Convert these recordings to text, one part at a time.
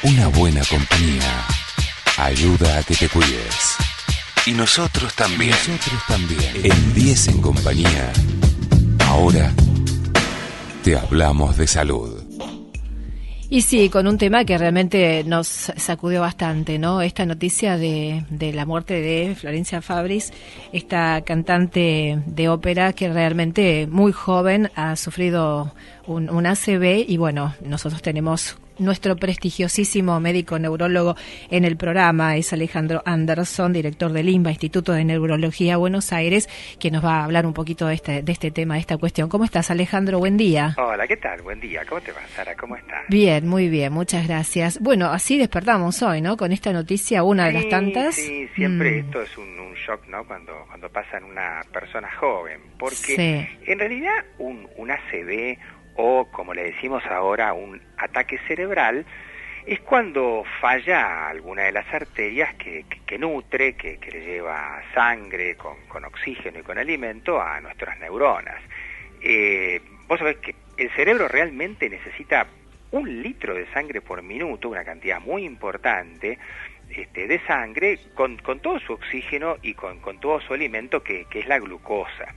Una buena compañía ayuda a que te cuides. Y nosotros también. En 10 en compañía, ahora te hablamos de salud. Y sí, con un tema que realmente nos sacudió bastante, ¿no? Esta noticia de la muerte de Florencia Fabris, esta cantante de ópera que realmente muy joven ha sufrido un ACV y bueno, nosotros tenemos nuestro prestigiosísimo médico neurólogo en el programa, es Alejandro Anderson, director del INBA, Instituto de Neurología Buenos Aires, que nos va a hablar un poquito de este tema, de esta cuestión. ¿Cómo estás, Alejandro? Buen día. Hola, ¿qué tal? Buen día. ¿Cómo te va, Sara? ¿Cómo estás? Bien, muy bien, muchas gracias. Bueno, así despertamos hoy, ¿no? Con esta noticia, una de las tantas. Sí, siempre esto es un shock, ¿no? Cuando pasa en una persona joven, porque en realidad un ACV o, como le decimos ahora, un ataque cerebral, es cuando falla alguna de las arterias que nutre, que le lleva sangre con oxígeno y con alimento a nuestras neuronas. Vos sabés que el cerebro realmente necesita 1 litro de sangre por minuto, una cantidad muy importante de sangre, con todo su oxígeno y con todo su alimento que es la glucosa.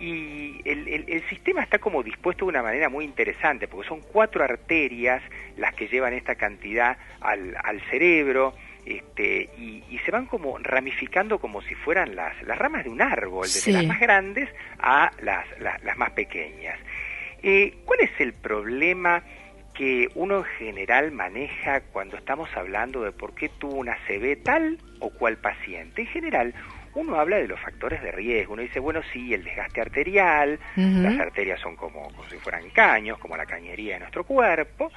Y el sistema está como dispuesto de una manera muy interesante, porque son 4 arterias las que llevan esta cantidad al cerebro, y se van como ramificando como si fueran las ramas de un árbol, desde las más grandes a las más pequeñas. ¿Cuál es el problema que uno en general maneja cuando estamos hablando de por qué tuvo una ACV tal o cual paciente? En general, uno habla de los factores de riesgo. Uno dice, bueno, sí, el desgaste arterial, las arterias son como si fueran caños, como la cañería de nuestro cuerpo,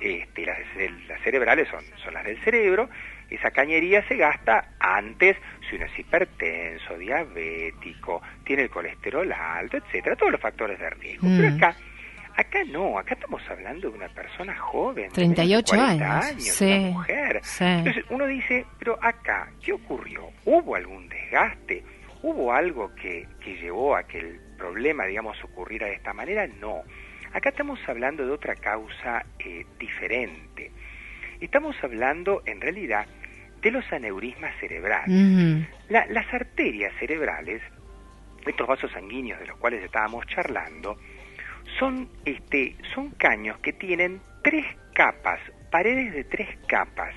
las cerebrales son las del cerebro. Esa cañería se gasta antes si uno es hipertenso, diabético, tiene el colesterol alto, etcétera, todos los factores de riesgo. Pero acá no, acá estamos hablando de una persona joven, 38 años, una mujer. Entonces uno dice, pero acá, ¿qué ocurrió? ¿Hubo algún desgaste? ¿Hubo algo que llevó a que el problema, digamos, ocurriera de esta manera? No. Acá estamos hablando de otra causa diferente. Estamos hablando, en realidad, de los aneurismas cerebrales. Las arterias cerebrales, estos vasos sanguíneos de los cuales estábamos charlando, son caños que tienen 3 capas, paredes de 3 capas.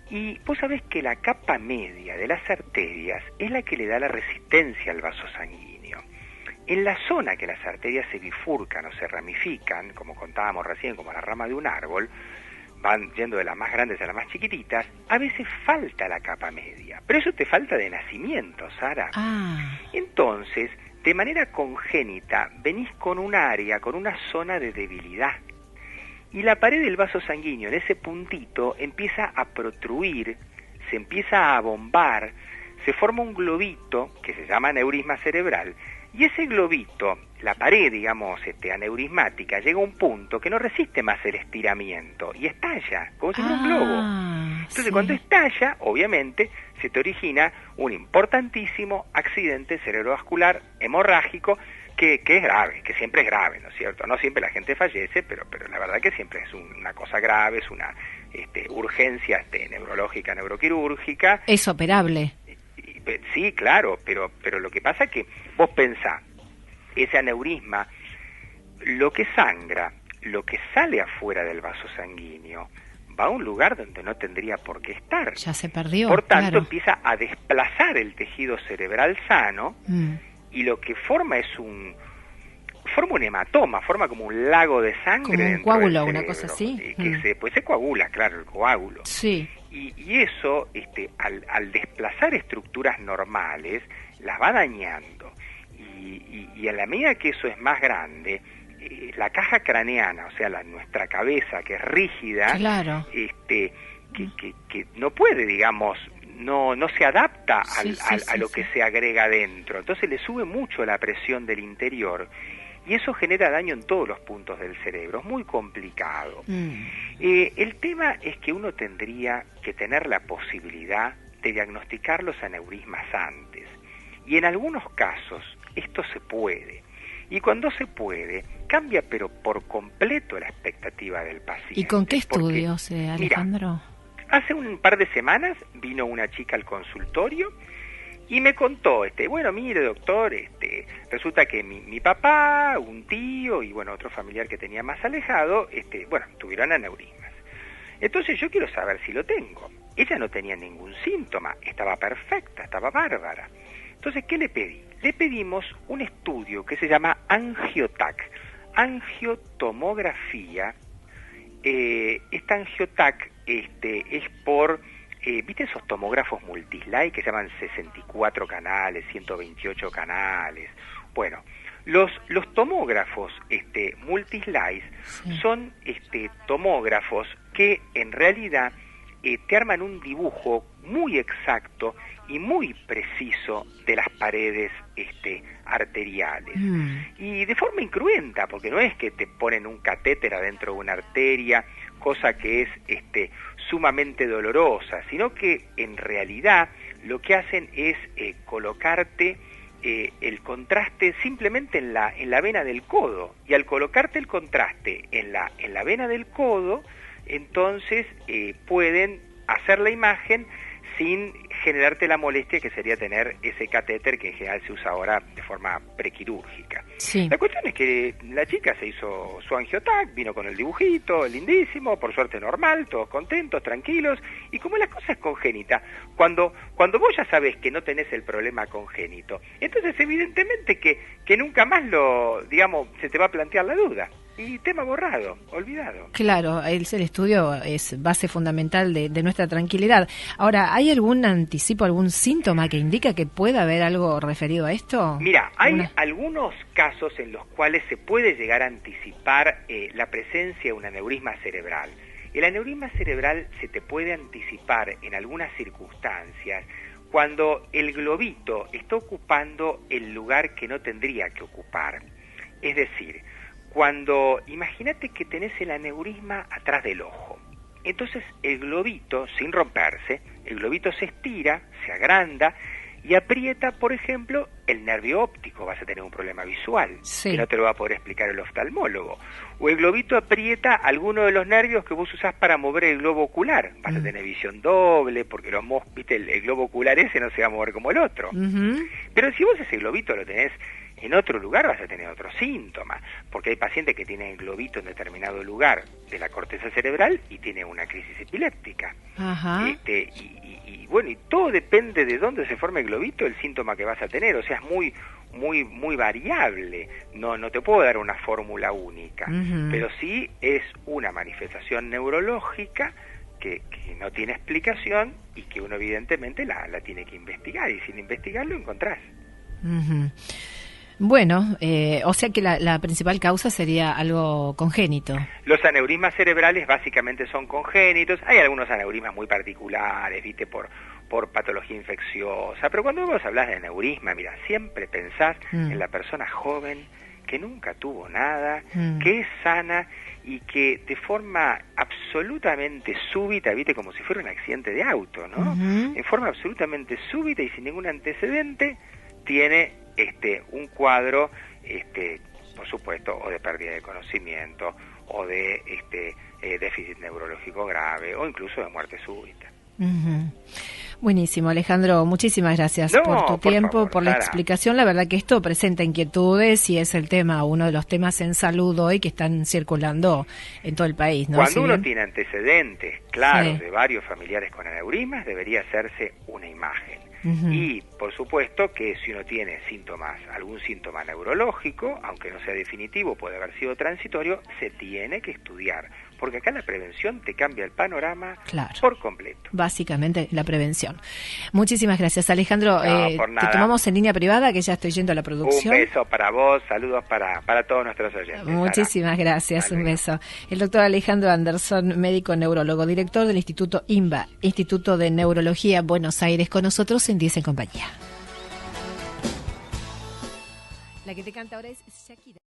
Y vos sabés que la capa media de las arterias es la que le da la resistencia al vaso sanguíneo. En la zona que las arterias se bifurcan o se ramifican, como contábamos recién, como la rama de un árbol, van yendo de las más grandes a las más chiquititas, a veces falta la capa media. Pero eso te falta de nacimiento, Sara. Entonces, de manera congénita, venís con un área, con una zona de debilidad. Y la pared del vaso sanguíneo, en ese puntito, empieza a protruir, se empieza a bombar, se forma un globito, que se llama aneurisma cerebral, y ese globito, la pared, digamos, aneurismática, llega a un punto que no resiste más el estiramiento, y estalla, como si fuera un globo. Entonces, cuando estalla, obviamente, se te origina un importantísimo accidente cerebrovascular hemorrágico que es grave, que siempre es grave, ¿no es cierto? No siempre la gente fallece, pero la verdad que siempre es una cosa grave, es una urgencia neurológica, neuroquirúrgica. Es operable. Sí, claro, pero lo que pasa es que vos pensás, ese aneurisma, lo que sangra, lo que sale afuera del vaso sanguíneo, va a un lugar donde no tendría por qué estar. Ya se perdió. Por tanto, empieza a desplazar el tejido cerebral sano y lo que forma es un hematoma, forma como un lago de sangre. Como un coágulo, una cosa así. Que después se coagula, claro, el coágulo. Sí. Y eso, al desplazar estructuras normales, las va dañando. Y a la medida que eso es más grande, la caja craneana, o sea, nuestra cabeza, que es rígida, claro, que no puede, digamos, no se adapta a lo que se agrega dentro. Entonces le sube mucho la presión del interior y eso genera daño en todos los puntos del cerebro. Es muy complicado. El tema es que uno tendría que tener la posibilidad de diagnosticar los aneurismas antes. Y en algunos casos esto se puede. y cuando se puede, cambia pero por completo la expectativa del paciente. ¿Y con qué estudios, Alejandro? Mira, hace un par de semanas vino una chica al consultorio y me contó, bueno, mire doctor, resulta que mi papá, un tío y bueno, otro familiar que tenía más alejado, bueno, tuvieron aneurismas. Entonces yo quiero saber si lo tengo. Ella no tenía ningún síntoma, estaba perfecta, estaba bárbara. Entonces, ¿qué le pedí? Le pedimos un estudio que se llama Angiotac, angiotomografía. Esta Angiotac es por, ¿viste esos tomógrafos multislide que se llaman 64 canales, 128 canales? Bueno, los tomógrafos multislide son tomógrafos que en realidad te arman un dibujo muy exacto y muy preciso de las paredes arteriales. Y de forma incruenta, porque no es que te ponen un catéter adentro de una arteria, cosa que es sumamente dolorosa, sino que en realidad lo que hacen es colocarte el contraste simplemente en la vena del codo, y al colocarte el contraste en la vena del codo, entonces pueden hacer la imagen sin generarte la molestia que sería tener ese catéter que en general se usa ahora de forma prequirúrgica. Sí. La cuestión es que la chica se hizo su angiotac, vino con el dibujito, lindísimo, por suerte normal, todos contentos, tranquilos, y como la cosa es congénita, cuando vos ya sabés que no tenés el problema congénito, entonces evidentemente que nunca más se te va a plantear la duda. Y tema borrado, olvidado. Claro, el estudio es base fundamental de nuestra tranquilidad. Ahora, ¿hay algún anticipo, algún síntoma que indica que pueda haber algo referido a esto? Mira, hay algunos casos en los cuales se puede llegar a anticipar la presencia de un aneurisma cerebral. El aneurisma cerebral se te puede anticipar en algunas circunstancias cuando el globito está ocupando el lugar que no tendría que ocupar. Es decir, imagínate que tenés el aneurisma atrás del ojo. Entonces el globito, sin romperse, el globito se estira, se agranda y aprieta, por ejemplo, el nervio óptico. Vas a tener un problema visual, que no te lo va a poder explicar el oftalmólogo. O el globito aprieta alguno de los nervios que vos usás para mover el globo ocular. Vas a tener visión doble, porque viste, el globo ocular ese no se va a mover como el otro. Pero si vos ese globito lo tenés en otro lugar, vas a tener otro síntoma, porque hay pacientes que tienen el globito en determinado lugar de la corteza cerebral y tienen una crisis epiléptica. Y bueno, y todo depende de dónde se forme el globito, el síntoma que vas a tener, o sea, es muy variable, no te puedo dar una fórmula única, pero sí es una manifestación neurológica que no tiene explicación y que uno evidentemente la tiene que investigar, y sin investigarlo encontrás. Bueno, o sea que la principal causa sería algo congénito. Los aneurismas cerebrales básicamente son congénitos. Hay algunos aneurismas muy particulares, viste, por patología infecciosa, pero cuando vos hablas de aneurisma, mira, siempre pensás en la persona joven que nunca tuvo nada, que es sana y que de forma absolutamente súbita, viste, como si fuera un accidente de auto, ¿no? En forma absolutamente súbita y sin ningún antecedente, tiene un cuadro, por supuesto, o de pérdida de conocimiento, o de déficit neurológico grave, o incluso de muerte súbita. Buenísimo, Alejandro, muchísimas gracias por tu tiempo, favor, por la explicación. La verdad que esto presenta inquietudes y es el tema, uno de los temas en salud hoy que están circulando en todo el país, ¿no? Cuando uno tiene antecedentes claros de varios familiares con aneurismas, debería hacerse una imagen. Y, por supuesto, que si uno tiene algún síntoma neurológico, aunque no sea definitivo, puede haber sido transitorio, se tiene que estudiar, porque acá la prevención te cambia el panorama por completo. Básicamente la prevención. Muchísimas gracias, Alejandro. Por nada. Te tomamos en línea privada, que ya estoy yendo a la producción. Un beso para vos, saludos para todos nuestros oyentes. Muchísimas gracias, un beso. El doctor Alejandro Anderson, médico neurólogo, director del Instituto INBA, Instituto de Neurología Buenos Aires, con nosotros en 10 en compañía. La que te canta ahora es Shakira.